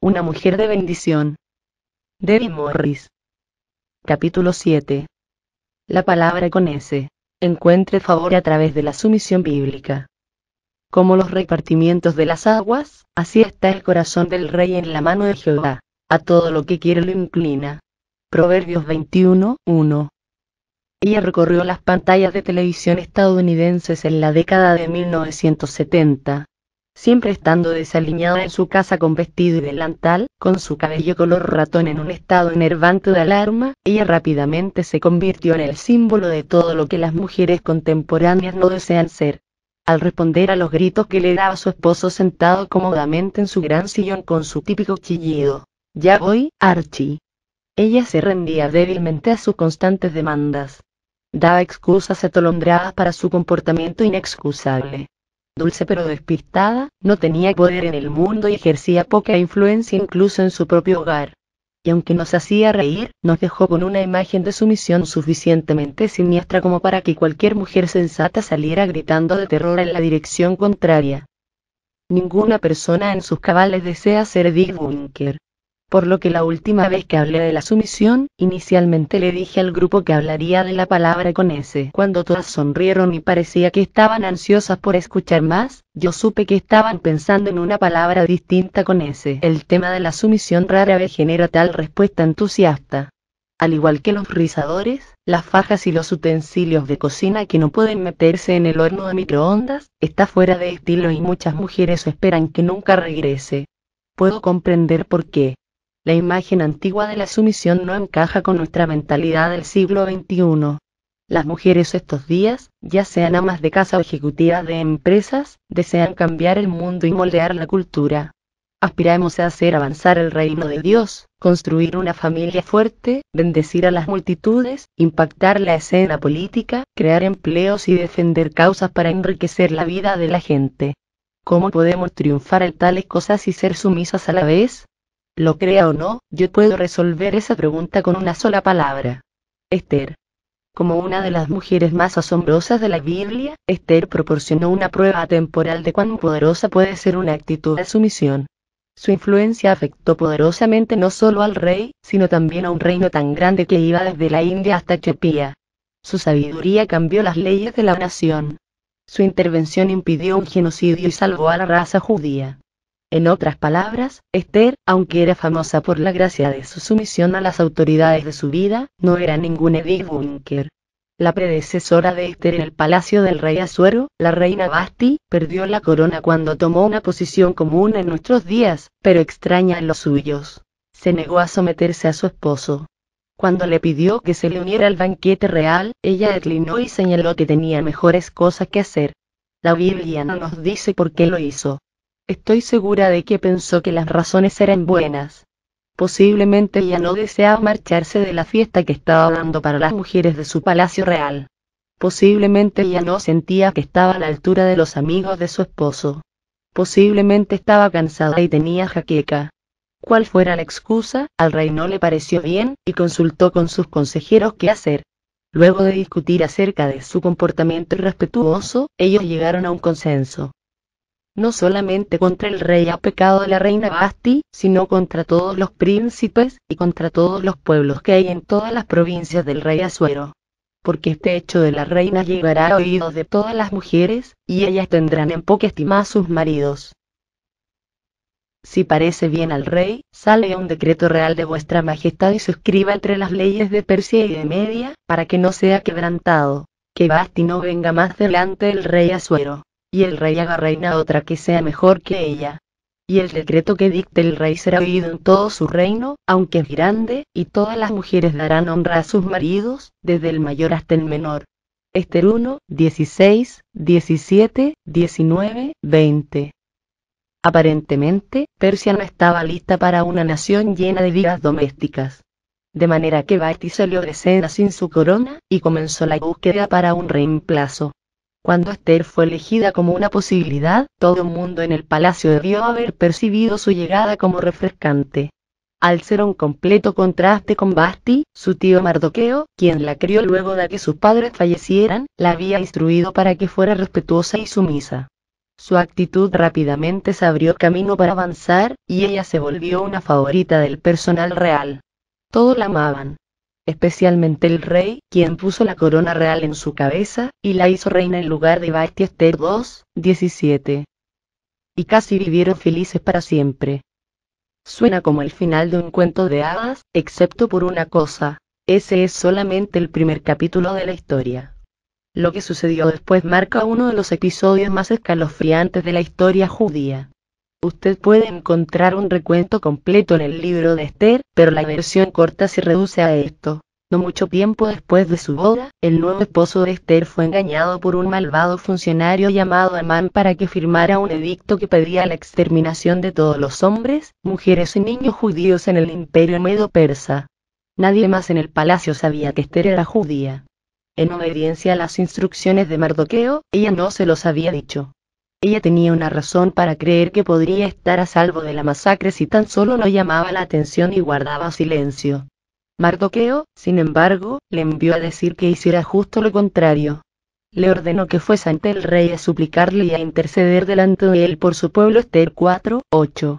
Una mujer de bendición. Debbie Morris. Capítulo 7. La palabra con S. Encuentre favor a través de la sumisión bíblica. Como los repartimientos de las aguas, así está el corazón del rey en la mano de Jehová. A todo lo que quiere lo inclina. Proverbios 21:1. Ella recorrió las pantallas de televisión estadounidenses en la década de 1970. Siempre estando desaliñada en su casa con vestido y delantal, con su cabello color ratón en un estado enervante de alarma, ella rápidamente se convirtió en el símbolo de todo lo que las mujeres contemporáneas no desean ser. Al responder a los gritos que le daba su esposo sentado cómodamente en su gran sillón con su típico chillido, «Ya voy, Archie», ella se rendía débilmente a sus constantes demandas. Daba excusas atolondradas para su comportamiento inexcusable. Dulce pero despistada, no tenía poder en el mundo y ejercía poca influencia incluso en su propio hogar. Y aunque nos hacía reír, nos dejó con una imagen de sumisión suficientemente siniestra como para que cualquier mujer sensata saliera gritando de terror en la dirección contraria. Ninguna persona en sus cabales desea ser Dick Bunker. Por lo que la última vez que hablé de la sumisión, inicialmente le dije al grupo que hablaría de la palabra con S. Cuando todas sonrieron y parecía que estaban ansiosas por escuchar más, yo supe que estaban pensando en una palabra distinta con S. El tema de la sumisión rara vez genera tal respuesta entusiasta. Al igual que los rizadores, las fajas y los utensilios de cocina que no pueden meterse en el horno de microondas, está fuera de estilo y muchas mujeres esperan que nunca regrese. Puedo comprender por qué. La imagen antigua de la sumisión no encaja con nuestra mentalidad del siglo XXI. Las mujeres estos días, ya sean amas de casa o ejecutivas de empresas, desean cambiar el mundo y moldear la cultura. Aspiramos a hacer avanzar el reino de Dios, construir una familia fuerte, bendecir a las multitudes, impactar la escena política, crear empleos y defender causas para enriquecer la vida de la gente. ¿Cómo podemos triunfar en tales cosas y ser sumisas a la vez? Lo crea o no, yo puedo resolver esa pregunta con una sola palabra. Esther. Como una de las mujeres más asombrosas de la Biblia, Esther proporcionó una prueba temporal de cuán poderosa puede ser una actitud de sumisión. Su influencia afectó poderosamente no solo al rey, sino también a un reino tan grande que iba desde la India hasta Etiopía. Su sabiduría cambió las leyes de la nación. Su intervención impidió un genocidio y salvó a la raza judía. En otras palabras, Esther, aunque era famosa por la gracia de su sumisión a las autoridades de su vida, no era ningún Edith Bunker. La predecesora de Esther en el palacio del rey Asuero, la reina Vasti, perdió la corona cuando tomó una posición común en nuestros días, pero extraña en los suyos. Se negó a someterse a su esposo. Cuando le pidió que se le uniera al banquete real, ella declinó y señaló que tenía mejores cosas que hacer. La Biblia no nos dice por qué lo hizo. Estoy segura de que pensó que las razones eran buenas. Posiblemente ella no deseaba marcharse de la fiesta que estaba dando para las mujeres de su palacio real. Posiblemente ella no sentía que estaba a la altura de los amigos de su esposo. Posiblemente estaba cansada y tenía jaqueca. Cual fuera la excusa, al rey no le pareció bien, y consultó con sus consejeros qué hacer. Luego de discutir acerca de su comportamiento irrespetuoso, ellos llegaron a un consenso. No solamente contra el rey ha pecado la reina Vasti, sino contra todos los príncipes, y contra todos los pueblos que hay en todas las provincias del rey Asuero. Porque este hecho de la reina llegará a oídos de todas las mujeres, y ellas tendrán en poca estima a sus maridos. Si parece bien al rey, salga un decreto real de vuestra majestad y se escriba entre las leyes de Persia y de Media, para que no sea quebrantado, que Vasti no venga más delante del rey Asuero. Y el rey haga reina otra que sea mejor que ella. Y el decreto que dicte el rey será oído en todo su reino, aunque es grande, y todas las mujeres darán honra a sus maridos, desde el mayor hasta el menor. Esther 1, 16, 17, 19, 20. Aparentemente, Persia no estaba lista para una nación llena de vidas domésticas. De manera que Vasti salió de escena sin su corona, y comenzó la búsqueda para un reemplazo. Cuando Esther fue elegida como una posibilidad, todo el mundo en el palacio debió haber percibido su llegada como refrescante. Al ser un completo contraste con Vasti, su tío Mardoqueo, quien la crió luego de que sus padres fallecieran, la había instruido para que fuera respetuosa y sumisa. Su actitud rápidamente se abrió camino para avanzar, y ella se volvió una favorita del personal real. Todos la amaban, especialmente el rey, quien puso la corona real en su cabeza, y la hizo reina en lugar de Vasti. Esther 2:17. Y casi vivieron felices para siempre. Suena como el final de un cuento de hadas, excepto por una cosa: ese es solamente el primer capítulo de la historia. Lo que sucedió después marca uno de los episodios más escalofriantes de la historia judía. Usted puede encontrar un recuento completo en el libro de Esther, pero la versión corta se reduce a esto. No mucho tiempo después de su boda, el nuevo esposo de Esther fue engañado por un malvado funcionario llamado Amán para que firmara un edicto que pedía la exterminación de todos los hombres, mujeres y niños judíos en el imperio medo-persa. Nadie más en el palacio sabía que Esther era judía. En obediencia a las instrucciones de Mardoqueo, ella no se los había dicho. Ella tenía una razón para creer que podría estar a salvo de la masacre si tan solo no llamaba la atención y guardaba silencio. Mardoqueo, sin embargo, le envió a decir que hiciera justo lo contrario. Le ordenó que fuese ante el rey a suplicarle y a interceder delante de él por su pueblo. Esther 4:8.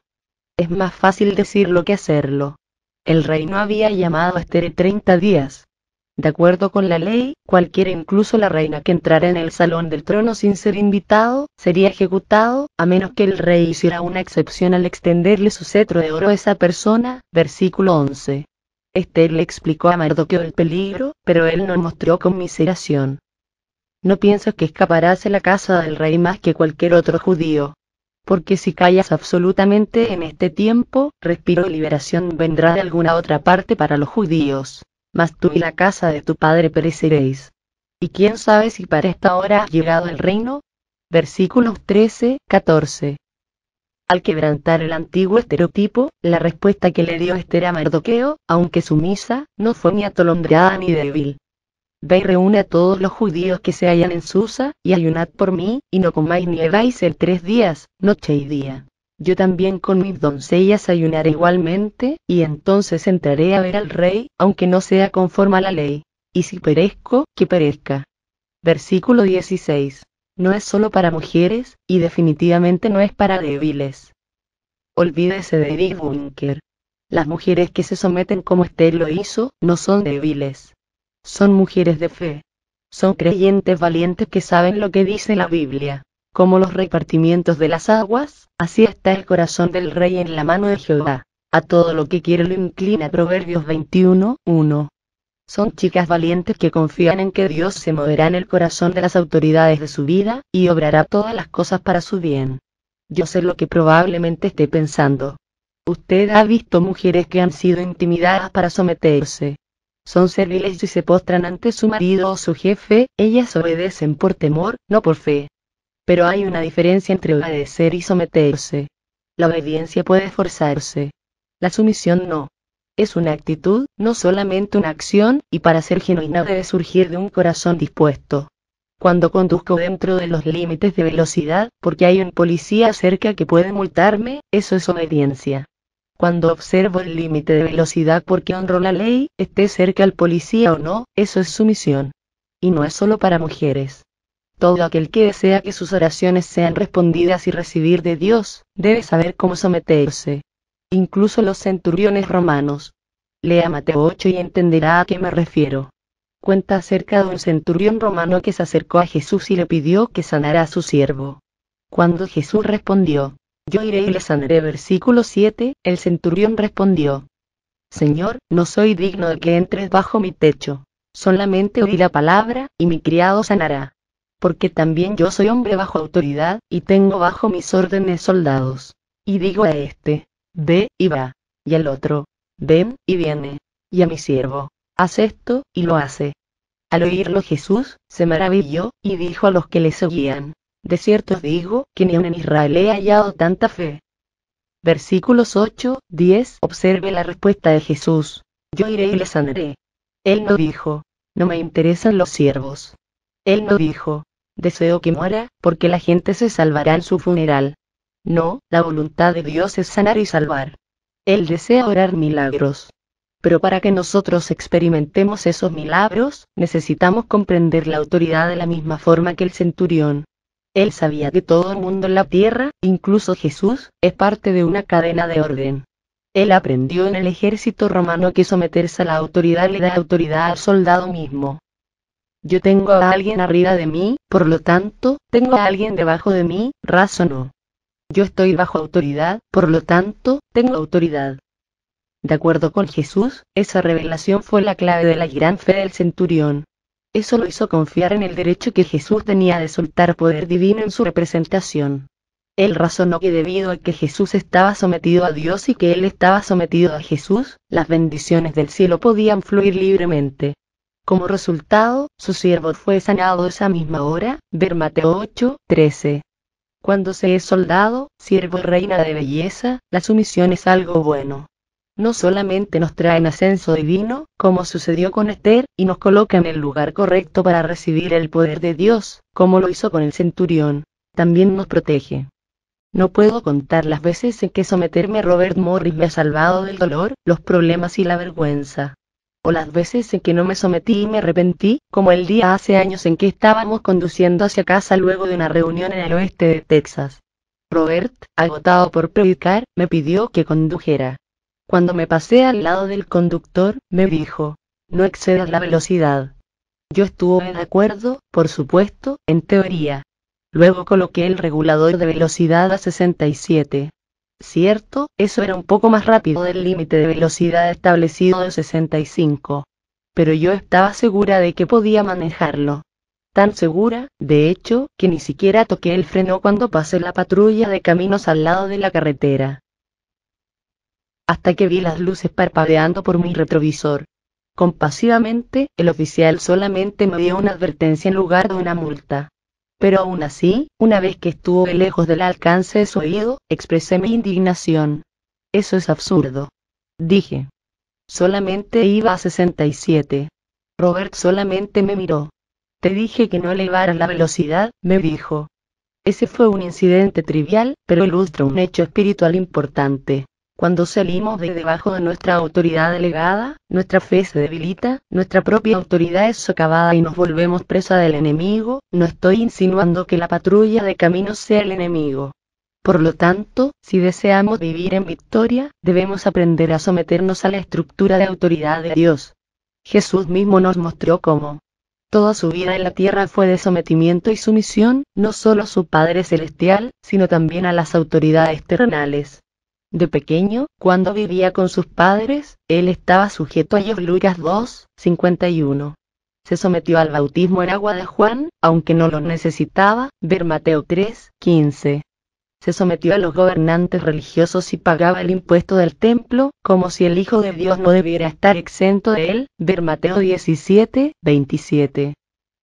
Es más fácil decirlo que hacerlo. El rey no había llamado a Esther en 30 días. De acuerdo con la ley, cualquiera, incluso la reina, que entrara en el salón del trono sin ser invitado, sería ejecutado, a menos que el rey hiciera una excepción al extenderle su cetro de oro a esa persona. Versículo 11. Esther le explicó a Mardoqueo el peligro, pero él no mostró conmiseración. No piensas que escaparás de la casa del rey más que cualquier otro judío. Porque si callas absolutamente en este tiempo, respiro y liberación vendrá de alguna otra parte para los judíos. Mas tú y la casa de tu padre pereceréis. ¿Y quién sabe si para esta hora ha llegado el reino? Versículos 13-14. Al quebrantar el antiguo estereotipo, la respuesta que le dio Esther a Mardoqueo, aunque sumisa, no fue ni atolondrada ni débil. Ve y reúne a todos los judíos que se hallan en Susa, y ayunad por mí, y no comáis ni bebáis 3 días, noche y día. Yo también con mis doncellas ayunaré igualmente, y entonces entraré a ver al rey, aunque no sea conforme a la ley. Y si perezco, que perezca. Versículo 16. No es solo para mujeres, y definitivamente no es para débiles. Olvídese de Eric Bunker. Las mujeres que se someten como Esther lo hizo, no son débiles. Son mujeres de fe. Son creyentes valientes que saben lo que dice la Biblia. Como los repartimientos de las aguas, así está el corazón del rey en la mano de Jehová. A todo lo que quiere lo inclina. Proverbios 21:1. Son chicas valientes que confían en que Dios se moverá en el corazón de las autoridades de su vida, y obrará todas las cosas para su bien. Yo sé lo que probablemente esté pensando. Usted ha visto mujeres que han sido intimidadas para someterse. Son serviles y se postran ante su marido o su jefe. Ellas obedecen por temor, no por fe. Pero hay una diferencia entre obedecer y someterse. La obediencia puede forzarse. La sumisión no. Es una actitud, no solamente una acción, y para ser genuina debe surgir de un corazón dispuesto. Cuando conduzco dentro de los límites de velocidad, porque hay un policía cerca que puede multarme, eso es obediencia. Cuando observo el límite de velocidad porque honro la ley, esté cerca el policía o no, eso es sumisión. Y no es solo para mujeres. Todo aquel que desea que sus oraciones sean respondidas y recibir de Dios, debe saber cómo someterse. Incluso los centuriones romanos. Lea Mateo 8 y entenderá a qué me refiero. Cuenta acerca de un centurión romano que se acercó a Jesús y le pidió que sanara a su siervo. Cuando Jesús respondió: yo iré y le sanaré. Versículo 7, el centurión respondió: Señor, no soy digno de que entres bajo mi techo. Solamente oí la palabra, y mi criado sanará. Porque también yo soy hombre bajo autoridad, y tengo bajo mis órdenes soldados. Y digo a este: ve, y va. Y al otro: ven, y viene. Y a mi siervo: haz esto, y lo hace. Al oírlo Jesús, se maravilló, y dijo a los que le seguían: de cierto os digo, que ni aun en Israel he hallado tanta fe. Versículos 8-10. Observe la respuesta de Jesús: yo iré y le sanaré. Él no dijo: no me interesan los siervos. Él no dijo: deseo que muera, porque la gente se salvará en su funeral. No, la voluntad de Dios es sanar y salvar. Él desea obrar milagros. Pero para que nosotros experimentemos esos milagros, necesitamos comprender la autoridad de la misma forma que el centurión. Él sabía que todo el mundo en la tierra, incluso Jesús, es parte de una cadena de orden. Él aprendió en el ejército romano que someterse a la autoridad le da autoridad al soldado mismo. Yo tengo a alguien arriba de mí, por lo tanto, tengo a alguien debajo de mí, razonó. Yo estoy bajo autoridad, por lo tanto, tengo autoridad. De acuerdo con Jesús, esa revelación fue la clave de la gran fe del centurión. Eso lo hizo confiar en el derecho que Jesús tenía de soltar poder divino en su representación. Él razonó que debido a que Jesús estaba sometido a Dios y que él estaba sometido a Jesús, las bendiciones del cielo podían fluir libremente. Como resultado, su siervo fue sanado esa misma hora, ver Mateo 8:13. Cuando se es soldado, siervo y reina de belleza, la sumisión es algo bueno. No solamente nos trae ascenso divino, como sucedió con Esther, y nos coloca en el lugar correcto para recibir el poder de Dios, como lo hizo con el centurión, también nos protege. No puedo contar las veces en que someterme a Robert Morris me ha salvado del dolor, los problemas y la vergüenza. O las veces en que no me sometí y me arrepentí, como el día hace años en que estábamos conduciendo hacia casa luego de una reunión en el oeste de Texas. Robert, agotado por predicar, me pidió que condujera. Cuando me pasé al lado del conductor, me dijo, no excedas la velocidad. Yo estuve de acuerdo, por supuesto, en teoría. Luego coloqué el regulador de velocidad a 67. Cierto, eso era un poco más rápido del límite de velocidad establecido de 65. Pero yo estaba segura de que podía manejarlo. Tan segura, de hecho, que ni siquiera toqué el freno cuando pasé la patrulla de caminos al lado de la carretera. Hasta que vi las luces parpadeando por mi retrovisor. Compasivamente, el oficial solamente me dio una advertencia en lugar de una multa. Pero aún así, una vez que estuve lejos del alcance de su oído, expresé mi indignación. Eso es absurdo. Dije. Solamente iba a 67. Robert solamente me miró. Te dije que no elevaras la velocidad, me dijo. Ese fue un incidente trivial, pero ilustra un hecho espiritual importante. Cuando salimos de debajo de nuestra autoridad delegada, nuestra fe se debilita, nuestra propia autoridad es socavada y nos volvemos presa del enemigo. No estoy insinuando que la patrulla de caminos sea el enemigo. Por lo tanto, si deseamos vivir en victoria, debemos aprender a someternos a la estructura de autoridad de Dios. Jesús mismo nos mostró cómo. Toda su vida en la tierra fue de sometimiento y sumisión, no solo a su Padre Celestial, sino también a las autoridades terrenales. De pequeño, cuando vivía con sus padres, él estaba sujeto a ellos. Lucas 2:51. Se sometió al bautismo en agua de Juan, aunque no lo necesitaba, ver Mateo 3:15. Se sometió a los gobernantes religiosos y pagaba el impuesto del templo, como si el Hijo de Dios no debiera estar exento de él, ver Mateo 17:27.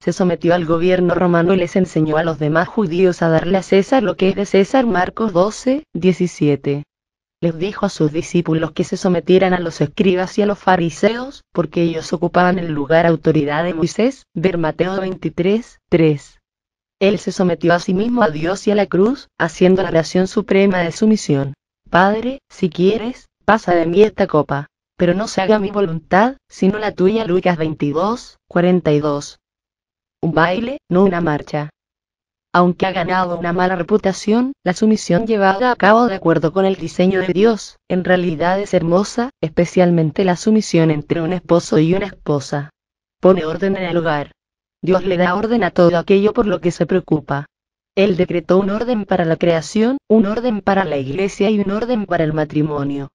Se sometió al gobierno romano y les enseñó a los demás judíos a darle a César lo que es de César. Marcos 12:17. Les dijo a sus discípulos que se sometieran a los escribas y a los fariseos, porque ellos ocupaban el lugar autoridad de Moisés, ver Mateo 23:3. Él se sometió a sí mismo a Dios y a la cruz, haciendo la oración suprema de sumisión. Padre, si quieres, pasa de mí esta copa, pero no se haga mi voluntad, sino la tuya. Lucas 22:42. Un baile, no una marcha. Aunque ha ganado una mala reputación, la sumisión llevada a cabo de acuerdo con el diseño de Dios, en realidad es hermosa, especialmente la sumisión entre un esposo y una esposa. Pone orden en el hogar. Dios le da orden a todo aquello por lo que se preocupa. Él decretó un orden para la creación, un orden para la iglesia y un orden para el matrimonio.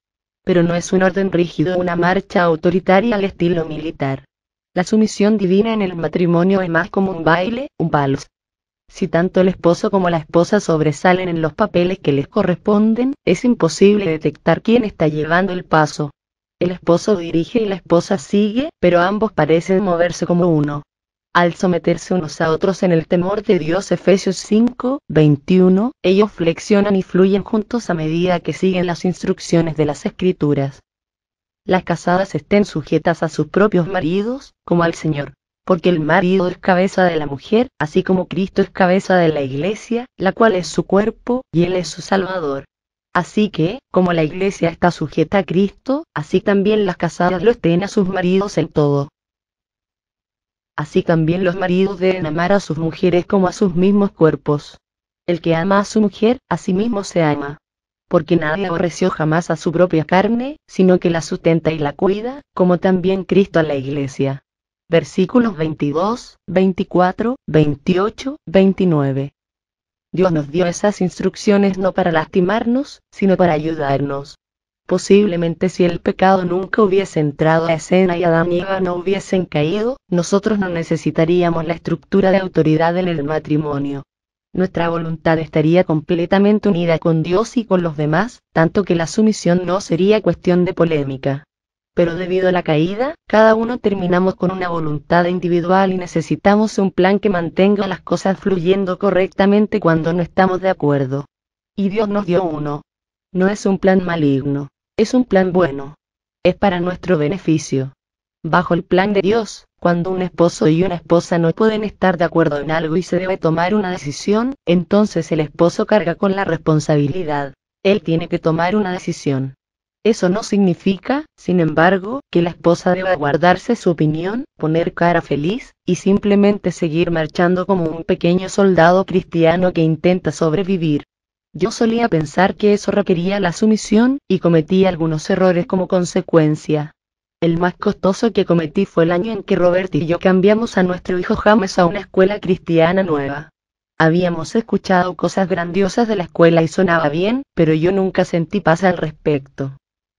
Pero no es un orden rígido o una marcha autoritaria al estilo militar. La sumisión divina en el matrimonio es más como un baile, un vals. Si tanto el esposo como la esposa sobresalen en los papeles que les corresponden, es imposible detectar quién está llevando el paso. El esposo dirige y la esposa sigue, pero ambos parecen moverse como uno. Al someterse unos a otros en el temor de Dios, Efesios 5:21, ellos flexionan y fluyen juntos a medida que siguen las instrucciones de las Escrituras. Las casadas estén sujetas a sus propios maridos, como al Señor. Porque el marido es cabeza de la mujer, así como Cristo es cabeza de la iglesia, la cual es su cuerpo, y Él es su Salvador. Así que, como la iglesia está sujeta a Cristo, así también las casadas lo estén a sus maridos en todo. Así también los maridos deben amar a sus mujeres como a sus mismos cuerpos. El que ama a su mujer, a sí mismo se ama. Porque nadie aborreció jamás a su propia carne, sino que la sustenta y la cuida, como también Cristo a la iglesia. Versículos 22, 24, 28, 29. Dios nos dio esas instrucciones no para lastimarnos, sino para ayudarnos. Posiblemente si el pecado nunca hubiese entrado a escena y Adán y Eva no hubiesen caído, nosotros no necesitaríamos la estructura de autoridad en el matrimonio. Nuestra voluntad estaría completamente unida con Dios y con los demás, tanto que la sumisión no sería cuestión de polémica. Pero debido a la caída, cada uno terminamos con una voluntad individual y necesitamos un plan que mantenga las cosas fluyendo correctamente cuando no estamos de acuerdo. Y Dios nos dio uno. No es un plan maligno, es un plan bueno. Es para nuestro beneficio. Bajo el plan de Dios, cuando un esposo y una esposa no pueden estar de acuerdo en algo y se debe tomar una decisión, entonces el esposo carga con la responsabilidad. Él tiene que tomar una decisión. Eso no significa, sin embargo, que la esposa deba guardarse su opinión, poner cara feliz, y simplemente seguir marchando como un pequeño soldado cristiano que intenta sobrevivir. Yo solía pensar que eso requería la sumisión, y cometí algunos errores como consecuencia. El más costoso que cometí fue el año en que Robert y yo cambiamos a nuestro hijo James a una escuela cristiana nueva. Habíamos escuchado cosas grandiosas de la escuela y sonaba bien, pero yo nunca sentí paz al respecto.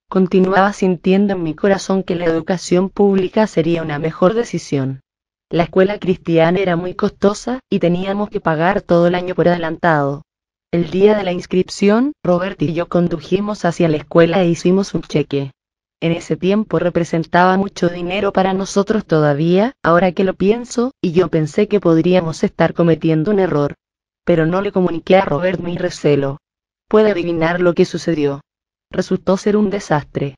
Continuaba sintiendo en mi corazón que la educación pública sería una mejor decisión. La escuela cristiana era muy costosa, y teníamos que pagar todo el año por adelantado. El día de la inscripción, Robert y yo condujimos hacia la escuela e hicimos un cheque. En ese tiempo representaba mucho dinero para nosotros todavía, ahora que lo pienso, y yo pensé que podríamos estar cometiendo un error. Pero no le comuniqué a Robert mi recelo. ¿Puede adivinar lo que sucedió? Resultó ser un desastre.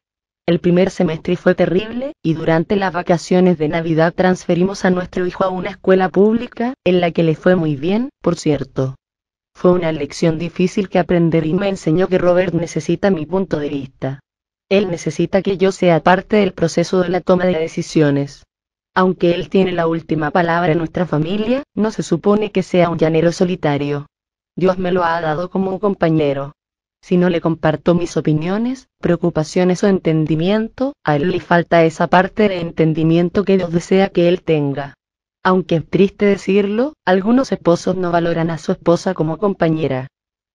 El primer semestre fue terrible, y durante las vacaciones de Navidad transferimos a nuestro hijo a una escuela pública, en la que le fue muy bien, por cierto. Fue una lección difícil que aprender y me enseñó que Robert necesita mi punto de vista. Él necesita que yo sea parte del proceso de la toma de decisiones. Aunque él tiene la última palabra en nuestra familia, no se supone que sea un llanero solitario. Dios me lo ha dado como un compañero. Si no le comparto mis opiniones, preocupaciones o entendimiento, a él le falta esa parte de entendimiento que Dios desea que él tenga. Aunque es triste decirlo, algunos esposos no valoran a su esposa como compañera.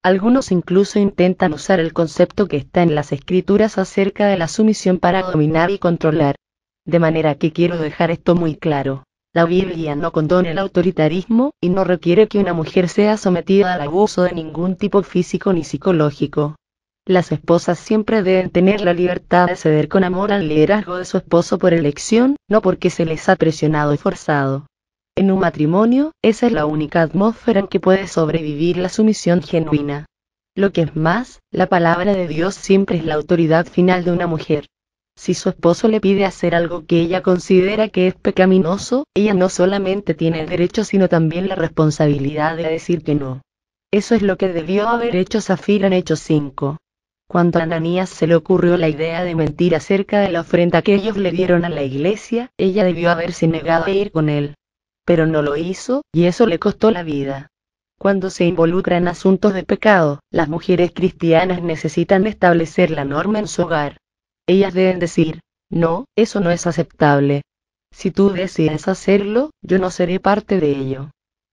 Algunos incluso intentan usar el concepto que está en las escrituras acerca de la sumisión para dominar y controlar. De manera que quiero dejar esto muy claro. La Biblia no condona el autoritarismo, y no requiere que una mujer sea sometida al abuso de ningún tipo físico ni psicológico. Las esposas siempre deben tener la libertad de ceder con amor al liderazgo de su esposo por elección, no porque se les ha presionado y forzado. En un matrimonio, esa es la única atmósfera en que puede sobrevivir la sumisión genuina. Lo que es más, la palabra de Dios siempre es la autoridad final de una mujer. Si su esposo le pide hacer algo que ella considera que es pecaminoso, ella no solamente tiene el derecho sino también la responsabilidad de decir que no. Eso es lo que debió haber hecho Zafira en Hechos 5. Cuando a Ananías se le ocurrió la idea de mentir acerca de la ofrenda que ellos le dieron a la iglesia, ella debió haberse negado a ir con él. Pero no lo hizo, y eso le costó la vida. Cuando se involucra en asuntos de pecado, las mujeres cristianas necesitan establecer la norma en su hogar. Ellas deben decir, no, eso no es aceptable. Si tú decides hacerlo, yo no seré parte de ello.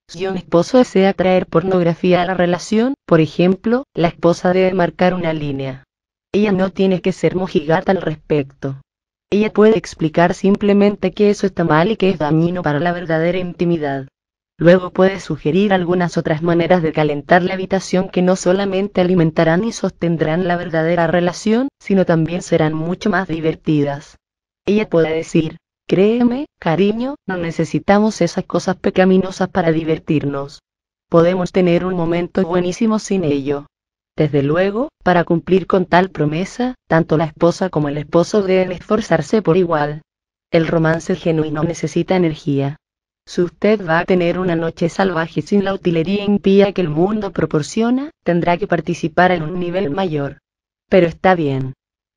Si un esposo desea traer pornografía a la relación, por ejemplo, la esposa debe marcar una línea. Ella no tiene que ser mojigata al respecto. Ella puede explicar simplemente que eso está mal y que es dañino para la verdadera intimidad. Luego puede sugerir algunas otras maneras de calentar la habitación que no solamente alimentarán y sostendrán la verdadera relación, sino también serán mucho más divertidas. Ella puede decir, créeme, cariño, no necesitamos esas cosas pecaminosas para divertirnos. Podemos tener un momento buenísimo sin ello. Desde luego, para cumplir con tal promesa, tanto la esposa como el esposo deben esforzarse por igual. El romance genuino necesita energía. Si usted va a tener una noche salvaje sin la utilería impía que el mundo proporciona, tendrá que participar en un nivel mayor. Pero está bien.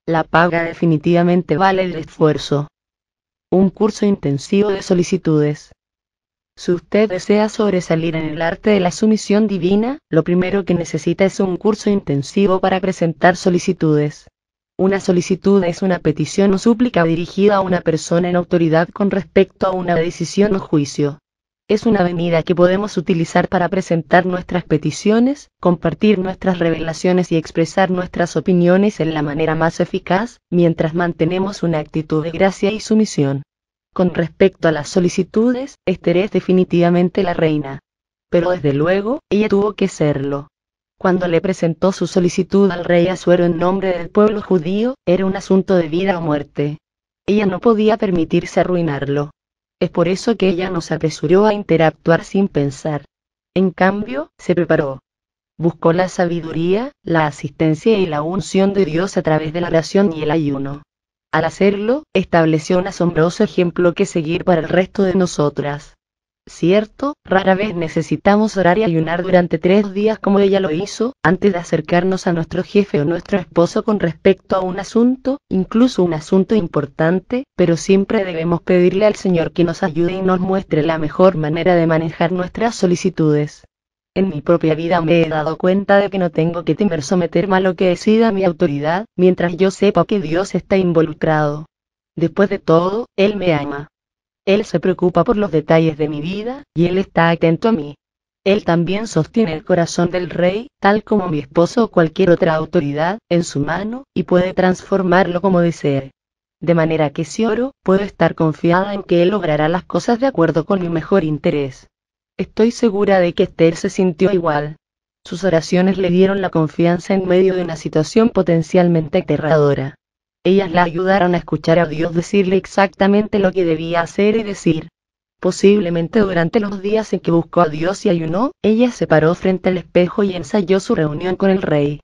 La paga definitivamente vale el esfuerzo. Un curso intensivo de solicitudes. Si usted desea sobresalir en el arte de la sumisión divina, lo primero que necesita es un curso intensivo para presentar solicitudes. Una solicitud es una petición o súplica dirigida a una persona en autoridad con respecto a una decisión o juicio. Es una avenida que podemos utilizar para presentar nuestras peticiones, compartir nuestras revelaciones y expresar nuestras opiniones en la manera más eficaz, mientras mantenemos una actitud de gracia y sumisión. Con respecto a las solicitudes, Esther es definitivamente la reina. Pero desde luego, ella tuvo que serlo. Cuando le presentó su solicitud al rey Asuero en nombre del pueblo judío, era un asunto de vida o muerte. Ella no podía permitirse arruinarlo. Es por eso que ella no se apresuró a interactuar sin pensar. En cambio, se preparó. Buscó la sabiduría, la asistencia y la unción de Dios a través de la oración y el ayuno. Al hacerlo, estableció un asombroso ejemplo que seguir para el resto de nosotras. Cierto, rara vez necesitamos orar y ayunar durante 3 días como ella lo hizo, antes de acercarnos a nuestro jefe o nuestro esposo con respecto a un asunto, incluso un asunto importante, pero siempre debemos pedirle al Señor que nos ayude y nos muestre la mejor manera de manejar nuestras solicitudes. En mi propia vida me he dado cuenta de que no tengo que temer someterme a lo que decida mi autoridad, mientras yo sepa que Dios está involucrado. Después de todo, Él me ama. Él se preocupa por los detalles de mi vida, y Él está atento a mí. Él también sostiene el corazón del rey, tal como mi esposo o cualquier otra autoridad, en su mano, y puede transformarlo como desee. De manera que si oro, puedo estar confiada en que Él logrará las cosas de acuerdo con mi mejor interés. Estoy segura de que Esther se sintió igual. Sus oraciones le dieron la confianza en medio de una situación potencialmente aterradora. Ellas la ayudaron a escuchar a Dios decirle exactamente lo que debía hacer y decir. Posiblemente durante los días en que buscó a Dios y ayunó, ella se paró frente al espejo y ensayó su reunión con el rey.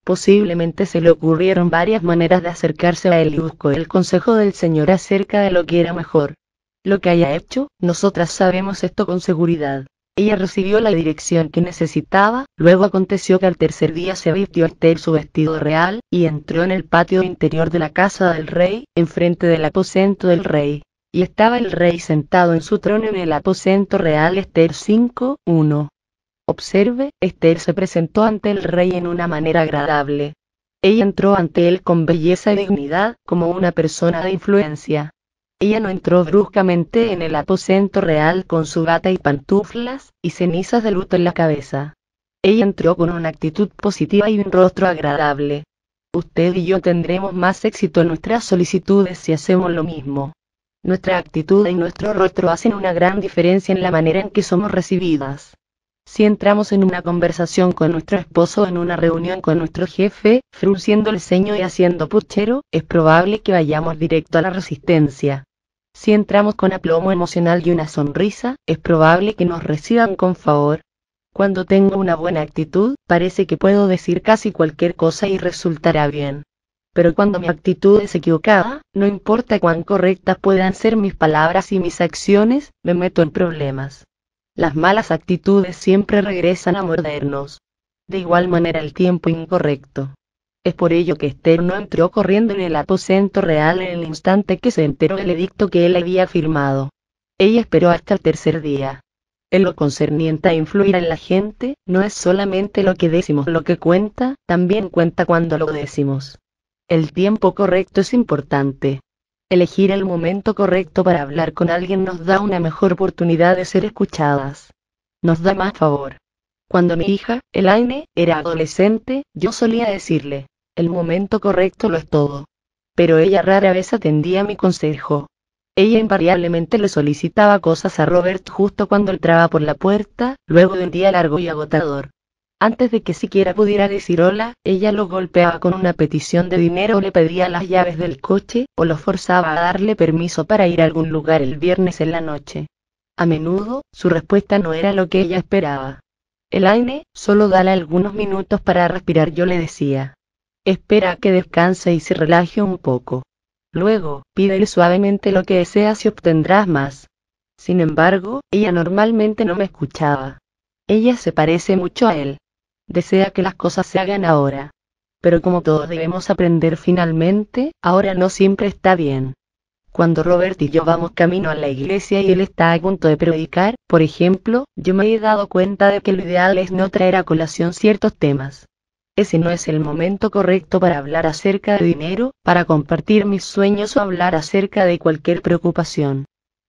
Posiblemente se le ocurrieron varias maneras de acercarse a él y buscó el consejo del Señor acerca de lo que era mejor. Lo que haya hecho, nosotras sabemos esto con seguridad. Ella recibió la dirección que necesitaba, luego aconteció que al tercer día se vistió Esther su vestido real, y entró en el patio interior de la casa del rey, enfrente del aposento del rey. Y estaba el rey sentado en su trono en el aposento real. Esther 5:1. Observe, Esther se presentó ante el rey en una manera agradable. Ella entró ante él con belleza y dignidad, como una persona de influencia. Ella no entró bruscamente en el aposento real con su bata y pantuflas, y cenizas de luto en la cabeza. Ella entró con una actitud positiva y un rostro agradable. Usted y yo tendremos más éxito en nuestras solicitudes si hacemos lo mismo. Nuestra actitud y nuestro rostro hacen una gran diferencia en la manera en que somos recibidas. Si entramos en una conversación con nuestro esposo o en una reunión con nuestro jefe, frunciendo el ceño y haciendo puchero, es probable que vayamos directo a la resistencia. Si entramos con aplomo emocional y una sonrisa, es probable que nos reciban con favor. Cuando tengo una buena actitud, parece que puedo decir casi cualquier cosa y resultará bien. Pero cuando mi actitud es equivocada, no importa cuán correctas puedan ser mis palabras y mis acciones, me meto en problemas. Las malas actitudes siempre regresan a mordernos. De igual manera el tiempo incorrecto. Es por ello que Esther no entró corriendo en el aposento real en el instante que se enteró del edicto que él había firmado. Ella esperó hasta el tercer día. En lo concerniente a influir en la gente, no es solamente lo que decimos lo que cuenta, también cuenta cuando lo decimos. El tiempo correcto es importante. Elegir el momento correcto para hablar con alguien nos da una mejor oportunidad de ser escuchadas. Nos da más favor. Cuando mi hija, Elaine, era adolescente, yo solía decirle, el momento correcto lo es todo. Pero ella rara vez atendía mi consejo. Ella invariablemente le solicitaba cosas a Robert justo cuando entraba por la puerta, luego de un día largo y agotador. Antes de que siquiera pudiera decir hola, ella lo golpeaba con una petición de dinero o le pedía las llaves del coche, o lo forzaba a darle permiso para ir a algún lugar el viernes en la noche. A menudo, su respuesta no era lo que ella esperaba. Elaine, solo dale algunos minutos para respirar, yo le decía. Espera a que descanse y se relaje un poco. Luego, pídele suavemente lo que deseas y obtendrás más. Sin embargo, ella normalmente no me escuchaba. Ella se parece mucho a él. Desea que las cosas se hagan ahora. Pero como todos debemos aprender finalmente, ahora no siempre está bien. Cuando Robert y yo vamos camino a la iglesia y él está a punto de predicar, por ejemplo, yo me he dado cuenta de que lo ideal es no traer a colación ciertos temas. Ese no es el momento correcto para hablar acerca de dinero, para compartir mis sueños o hablar acerca de cualquier preocupación.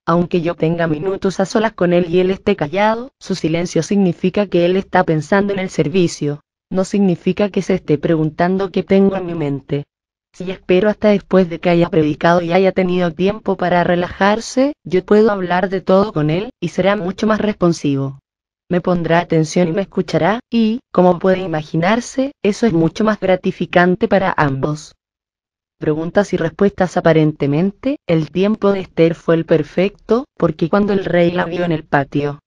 Aunque yo tenga minutos a solas con él y él esté callado, su silencio significa que él está pensando en el servicio. No significa que se esté preguntando qué tengo en mi mente. Si espero hasta después de que haya predicado y haya tenido tiempo para relajarse, yo puedo hablar de todo con él, y será mucho más responsivo. Me pondrá atención y me escuchará, y, como puede imaginarse, eso es mucho más gratificante para ambos. Preguntas y respuestas. Aparentemente, el tiempo de Esther fue el perfecto, porque cuando el rey la vio en el patio,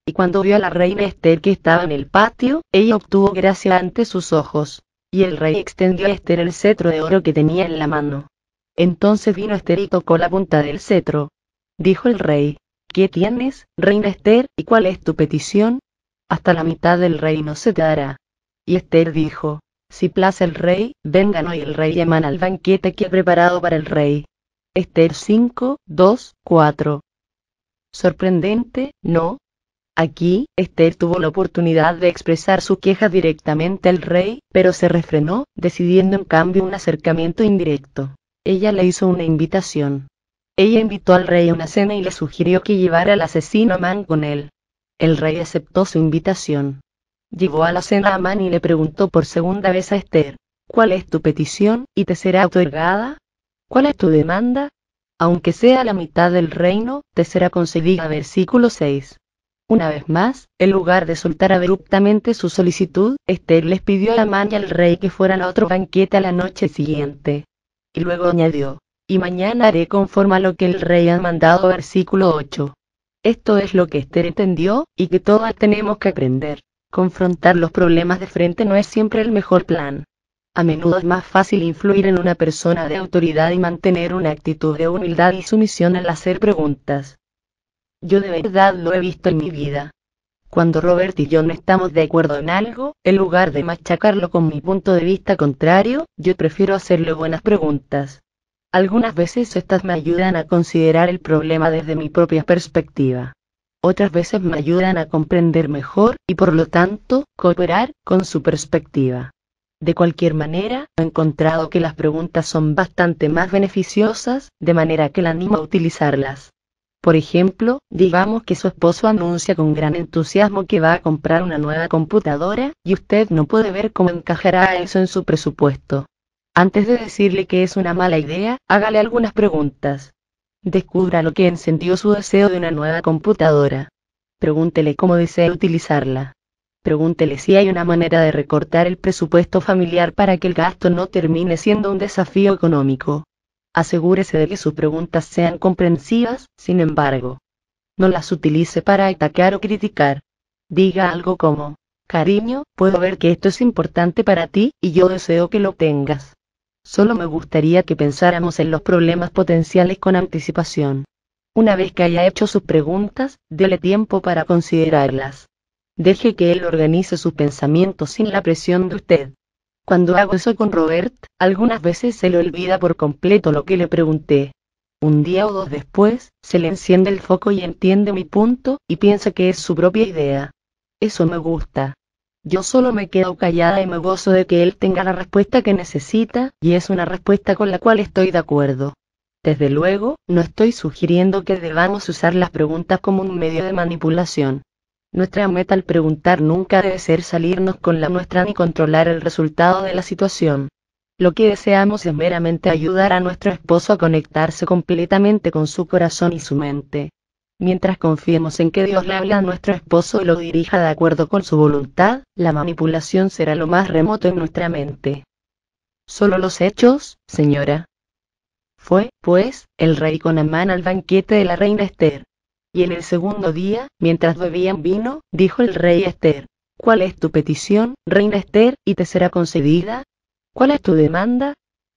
y cuando vio a la reina Esther que estaba en el patio, ella obtuvo gracia ante sus ojos. Y el rey extendió a Esther el cetro de oro que tenía en la mano. Entonces vino Esther y tocó la punta del cetro. Dijo el rey: ¿Qué tienes, reina Esther, y cuál es tu petición? Hasta la mitad del reino se te dará. Y Esther dijo: Si place el rey, vengan hoy el rey y Amán al banquete que he preparado para el rey. Esther 5, 2, 4. Sorprendente, ¿no? Aquí, Esther tuvo la oportunidad de expresar su queja directamente al rey, pero se refrenó, decidiendo en cambio un acercamiento indirecto. Ella le hizo una invitación. Ella invitó al rey a una cena y le sugirió que llevara al asesino Amán con él. El rey aceptó su invitación. Llevó a la cena a Amán y le preguntó por segunda vez a Esther: ¿Cuál es tu petición, y te será otorgada? ¿Cuál es tu demanda? Aunque sea la mitad del reino, te será concedida. Versículo 6. Una vez más, en lugar de soltar abruptamente su solicitud, Esther les pidió a Amán y al rey que fueran a otro banquete a la noche siguiente. Y luego añadió: Y mañana haré conforme a lo que el rey ha mandado. Versículo 8. Esto es lo que Esther entendió, y que todas tenemos que aprender. Confrontar los problemas de frente no es siempre el mejor plan. A menudo es más fácil influir en una persona de autoridad y mantener una actitud de humildad y sumisión al hacer preguntas. Yo de verdad lo he visto en mi vida. Cuando Robert y yo no estamos de acuerdo en algo, en lugar de machacarlo con mi punto de vista contrario, yo prefiero hacerle buenas preguntas. Algunas veces estas me ayudan a considerar el problema desde mi propia perspectiva. Otras veces me ayudan a comprender mejor, y por lo tanto, cooperar con su perspectiva. De cualquier manera, he encontrado que las preguntas son bastante más beneficiosas, de manera que la animo a utilizarlas. Por ejemplo, digamos que su esposo anuncia con gran entusiasmo que va a comprar una nueva computadora, y usted no puede ver cómo encajará eso en su presupuesto. Antes de decirle que es una mala idea, hágale algunas preguntas. Descubra lo que encendió su deseo de una nueva computadora. Pregúntele cómo desea utilizarla. Pregúntele si hay una manera de recortar el presupuesto familiar para que el gasto no termine siendo un desafío económico. Asegúrese de que sus preguntas sean comprensivas, sin embargo. No las utilice para atacar o criticar. Diga algo como: cariño, puedo ver que esto es importante para ti, y yo deseo que lo tengas. Solo me gustaría que pensáramos en los problemas potenciales con anticipación. Una vez que haya hecho sus preguntas, dele tiempo para considerarlas. Deje que él organice sus pensamientos sin la presión de usted. Cuando hago eso con Robert, algunas veces se le olvida por completo lo que le pregunté. Un día o dos después, se le enciende el foco y entiende mi punto, y piensa que es su propia idea. Eso me gusta. Yo solo me quedo callada y me gozo de que él tenga la respuesta que necesita, y es una respuesta con la cual estoy de acuerdo. Desde luego, no estoy sugiriendo que debamos usar las preguntas como un medio de manipulación. Nuestra meta al preguntar nunca debe ser salirnos con la nuestra ni controlar el resultado de la situación. Lo que deseamos es meramente ayudar a nuestro esposo a conectarse completamente con su corazón y su mente. Mientras confiemos en que Dios le habla a nuestro esposo y lo dirija de acuerdo con su voluntad, la manipulación será lo más remoto en nuestra mente. Solo los hechos, señora. Fue, pues, el rey con Amán al banquete de la reina Esther. Y en el segundo día, mientras bebían vino, dijo el rey a Esther: ¿Cuál es tu petición, reina Esther, y te será concedida? ¿Cuál es tu demanda?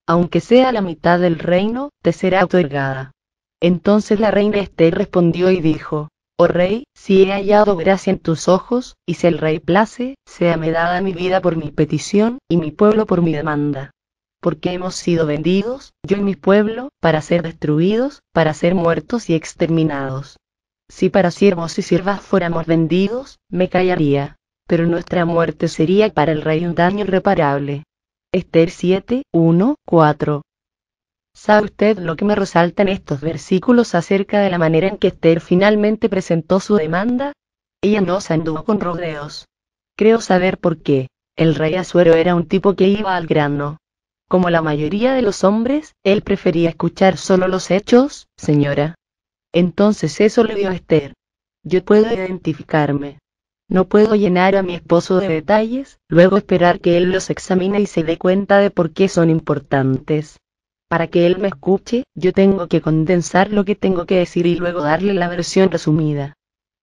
Aunque sea la mitad del reino, te será otorgada. Entonces la reina Esther respondió y dijo: Oh rey, si he hallado gracia en tus ojos, y si el rey place, séame dada mi vida por mi petición, y mi pueblo por mi demanda. porque hemos sido vendidos, yo y mi pueblo, para ser destruidos, para ser muertos y exterminados. Si para siervos y siervas fuéramos vendidos, me callaría, pero nuestra muerte sería para el rey un daño irreparable. Ester 7, 1, 4. ¿Sabe usted lo que me resalta en estos versículos acerca de la manera en que Ester finalmente presentó su demanda? Ella no se anduvo con rodeos. Creo saber por qué. El rey Asuero era un tipo que iba al grano. Como la mayoría de los hombres, él prefería escuchar solo los hechos, señora. Entonces eso le dio a Ester. Yo puedo identificarme. No puedo llenar a mi esposo de detalles, luego esperar que él los examine y se dé cuenta de por qué son importantes. Para que él me escuche, yo tengo que condensar lo que tengo que decir y luego darle la versión resumida.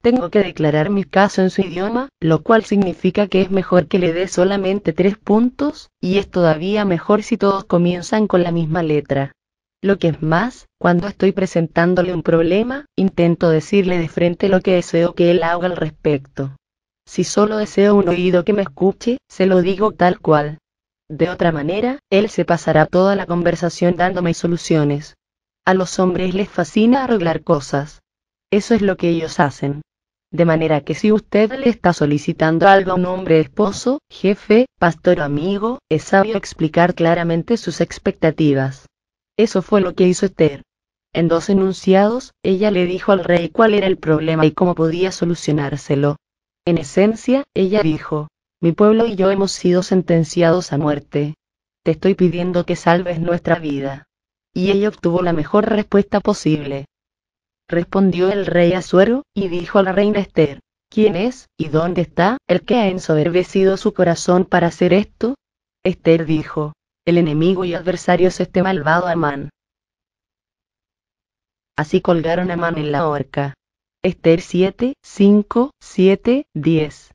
Tengo que declarar mi caso en su idioma, lo cual significa que es mejor que le dé solamente 3 puntos, y es todavía mejor si todos comienzan con la misma letra. Lo que es más, cuando estoy presentándole un problema, intento decirle de frente lo que deseo que él haga al respecto. Si solo deseo un oído que me escuche, se lo digo tal cual. De otra manera, él se pasará toda la conversación dándome soluciones. A los hombres les fascina arreglar cosas. Eso es lo que ellos hacen. De manera que si usted le está solicitando algo a un hombre esposo, jefe, pastor o amigo, es sabio explicar claramente sus expectativas. Eso fue lo que hizo Ester. En 2 enunciados, ella le dijo al rey cuál era el problema y cómo podía solucionárselo. En esencia, ella dijo: mi pueblo y yo hemos sido sentenciados a muerte. Te estoy pidiendo que salves nuestra vida. Y ella obtuvo la mejor respuesta posible. Respondió el rey Asuero, y dijo a la reina Ester: ¿quién es, y dónde está, el que ha ensoberbecido su corazón para hacer esto? Ester dijo: el enemigo y adversario es este malvado Amán. Así colgaron a Amán en la horca. Ester 7, 5, 7, 10.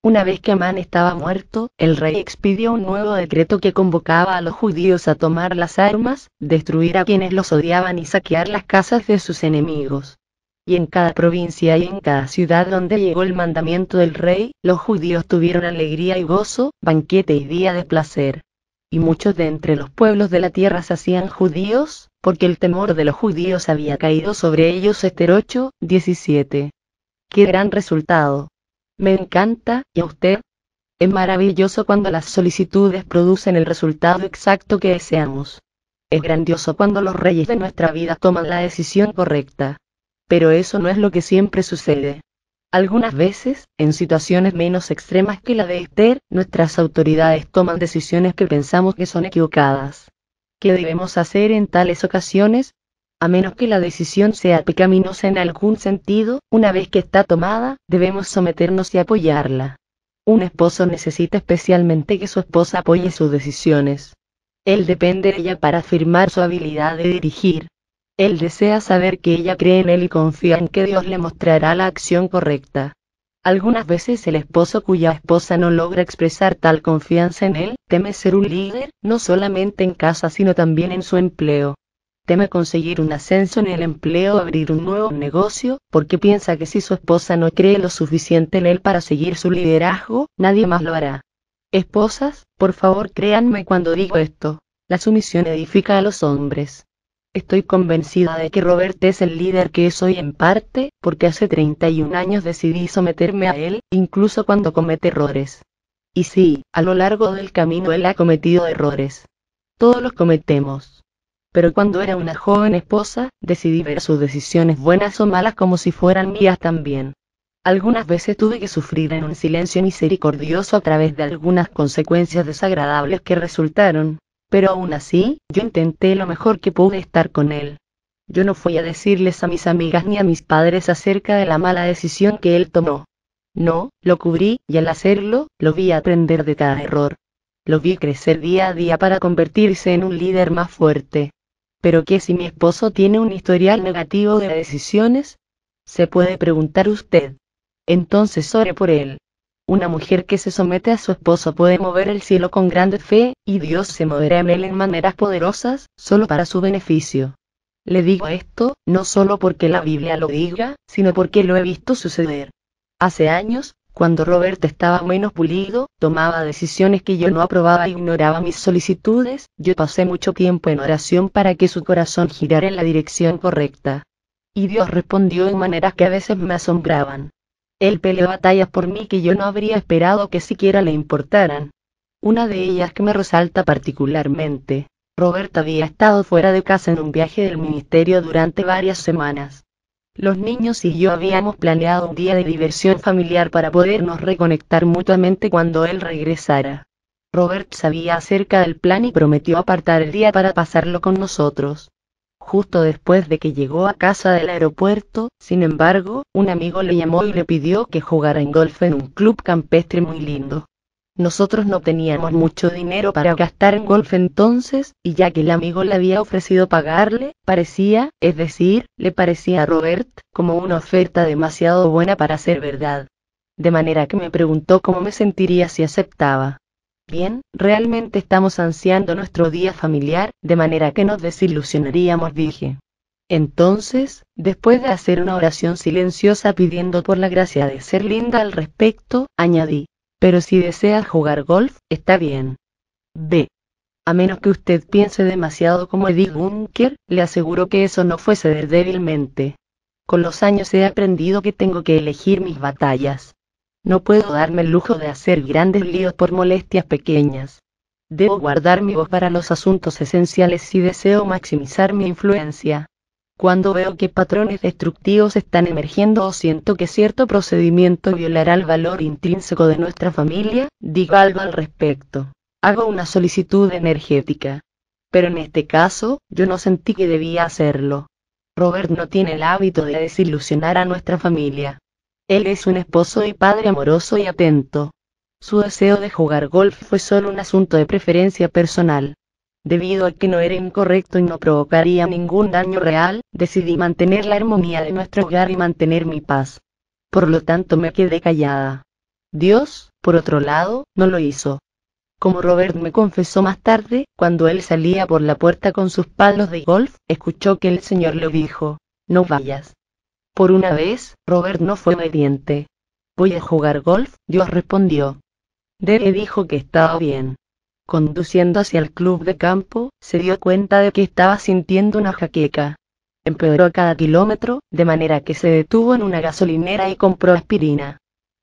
Una vez que Amán estaba muerto, el rey expidió un nuevo decreto que convocaba a los judíos a tomar las armas, destruir a quienes los odiaban y saquear las casas de sus enemigos. Y en cada provincia y en cada ciudad donde llegó el mandamiento del rey, los judíos tuvieron alegría y gozo, banquete y día de placer. Y muchos de entre los pueblos de la tierra se hacían judíos, porque el temor de los judíos había caído sobre ellos. Ester 8, 17. ¡Qué gran resultado! Me encanta, ¿y a usted? Es maravilloso cuando las solicitudes producen el resultado exacto que deseamos. Es grandioso cuando los reyes de nuestra vida toman la decisión correcta. Pero eso no es lo que siempre sucede. Algunas veces, en situaciones menos extremas que la de Ester, nuestras autoridades toman decisiones que pensamos que son equivocadas. ¿Qué debemos hacer en tales ocasiones? A menos que la decisión sea pecaminosa en algún sentido, una vez que está tomada, debemos someternos y apoyarla. Un esposo necesita especialmente que su esposa apoye sus decisiones. Él depende de ella para afirmar su habilidad de dirigir. Él desea saber que ella cree en él y confía en que Dios le mostrará la acción correcta. Algunas veces el esposo cuya esposa no logra expresar tal confianza en él, teme ser un líder, no solamente en casa sino también en su empleo. Teme conseguir un ascenso en el empleo o abrir un nuevo negocio, porque piensa que si su esposa no cree lo suficiente en él para seguir su liderazgo, nadie más lo hará. Esposas, por favor créanme cuando digo esto, la sumisión edifica a los hombres. Estoy convencida de que Robert es el líder que soy en parte, porque hace 31 años decidí someterme a él, incluso cuando comete errores. Y sí, a lo largo del camino él ha cometido errores. Todos los cometemos. Pero cuando era una joven esposa, decidí ver sus decisiones buenas o malas como si fueran mías también. Algunas veces tuve que sufrir en un silencio misericordioso a través de algunas consecuencias desagradables que resultaron, pero aún así, yo intenté lo mejor que pude estar con él. Yo no fui a decirles a mis amigas ni a mis padres acerca de la mala decisión que él tomó. No, lo cubrí, y al hacerlo, lo vi aprender de cada error. Lo vi crecer día a día para convertirse en un líder más fuerte. ¿Pero qué si mi esposo tiene un historial negativo de decisiones? Se puede preguntar usted. Entonces ore por él. Una mujer que se somete a su esposo puede mover el cielo con grande fe, y Dios se moverá en él en maneras poderosas, solo para su beneficio. Le digo esto, no solo porque la Biblia lo diga, sino porque lo he visto suceder. Hace años, Cuando Robert estaba menos pulido, tomaba decisiones que yo no aprobaba e ignoraba mis solicitudes, yo pasé mucho tiempo en oración para que su corazón girara en la dirección correcta. Y Dios respondió en maneras que a veces me asombraban. Él peleó batallas por mí que yo no habría esperado que siquiera le importaran. Una de ellas que me resalta particularmente. Robert había estado fuera de casa en un viaje del ministerio durante varias semanas. Los niños y yo habíamos planeado un día de diversión familiar para podernos reconectar mutuamente cuando él regresara. Robert sabía acerca del plan y prometió apartar el día para pasarlo con nosotros. Justo después de que llegó a casa del aeropuerto, sin embargo, un amigo le llamó y le pidió que jugara en golf en un club campestre muy lindo. Nosotros no teníamos mucho dinero para gastar en golf entonces, y ya que el amigo le había ofrecido pagarle, le parecía a Robert, como una oferta demasiado buena para ser verdad. De manera que me preguntó cómo me sentiría si aceptaba. Bien, realmente estamos ansiando nuestro día familiar, de manera que nos desilusionaríamos, dije. Entonces, después de hacer una oración silenciosa pidiendo por la gracia de ser linda al respecto, añadí. Pero si deseas jugar golf, está bien. B. A menos que usted piense demasiado como Eddie Bunker, le aseguro que eso no fue ceder débilmente. Con los años he aprendido que tengo que elegir mis batallas. No puedo darme el lujo de hacer grandes líos por molestias pequeñas. Debo guardar mi voz para los asuntos esenciales si deseo maximizar mi influencia. Cuando veo que patrones destructivos están emergiendo o siento que cierto procedimiento violará el valor intrínseco de nuestra familia, digo algo al respecto. Hago una solicitud energética. Pero en este caso, yo no sentí que debía hacerlo. Robert no tiene el hábito de desilusionar a nuestra familia. Él es un esposo y padre amoroso y atento. Su deseo de jugar golf fue solo un asunto de preferencia personal. Debido a que no era incorrecto y no provocaría ningún daño real, decidí mantener la armonía de nuestro hogar y mantener mi paz. Por lo tanto me quedé callada. Dios, por otro lado, no lo hizo. Como Robert me confesó más tarde, cuando él salía por la puerta con sus palos de golf, escuchó que el Señor le dijo, no vayas. Por una vez, Robert no fue obediente. ¿Voy a jugar golf?, Dios respondió. Dele dijo que estaba bien. Conduciendo hacia el club de campo, se dio cuenta de que estaba sintiendo una jaqueca. Empeoró cada kilómetro, de manera que se detuvo en una gasolinera y compró aspirina.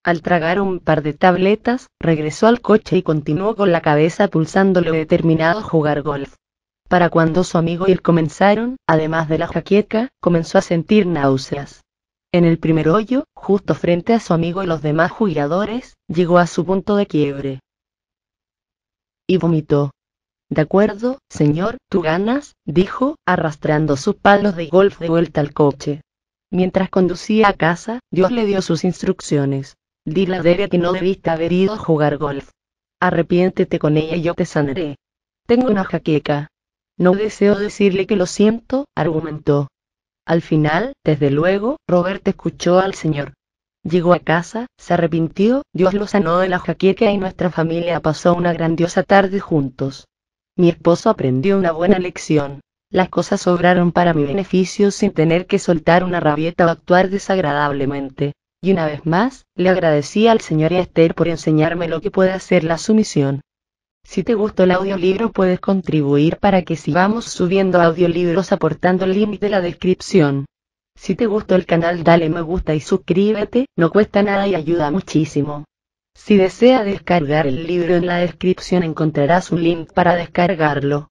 Al tragar un par de tabletas, regresó al coche y continuó con la cabeza pulsándole determinado a jugar golf. Para cuando su amigo y él comenzaron, además de la jaqueca, comenzó a sentir náuseas. En el primer hoyo, justo frente a su amigo y los demás jugadores, llegó a su punto de quiebre. Y vomitó. De acuerdo, señor, tú ganas, dijo, arrastrando sus palos de golf de vuelta al coche. Mientras conducía a casa, Dios le dio sus instrucciones. Dile a Debbie que no debiste haber ido a jugar golf. Arrepiéntete con ella y yo te sanaré. Tengo una jaqueca. No deseo decirle que lo siento, argumentó. Al final, desde luego, Robert escuchó al Señor. Llegó a casa, se arrepintió, Dios lo sanó de la jaqueca y nuestra familia pasó una grandiosa tarde juntos. Mi esposo aprendió una buena lección. Las cosas obraron para mi beneficio sin tener que soltar una rabieta o actuar desagradablemente. Y una vez más, le agradecí al Señor y a Esther por enseñarme lo que puede hacer la sumisión. Si te gustó el audiolibro puedes contribuir para que sigamos subiendo audiolibros aportando el link de la descripción. Si te gustó el canal dale me gusta y suscríbete, no cuesta nada y ayuda muchísimo. Si desea descargar el libro en la descripción encontrarás un link para descargarlo.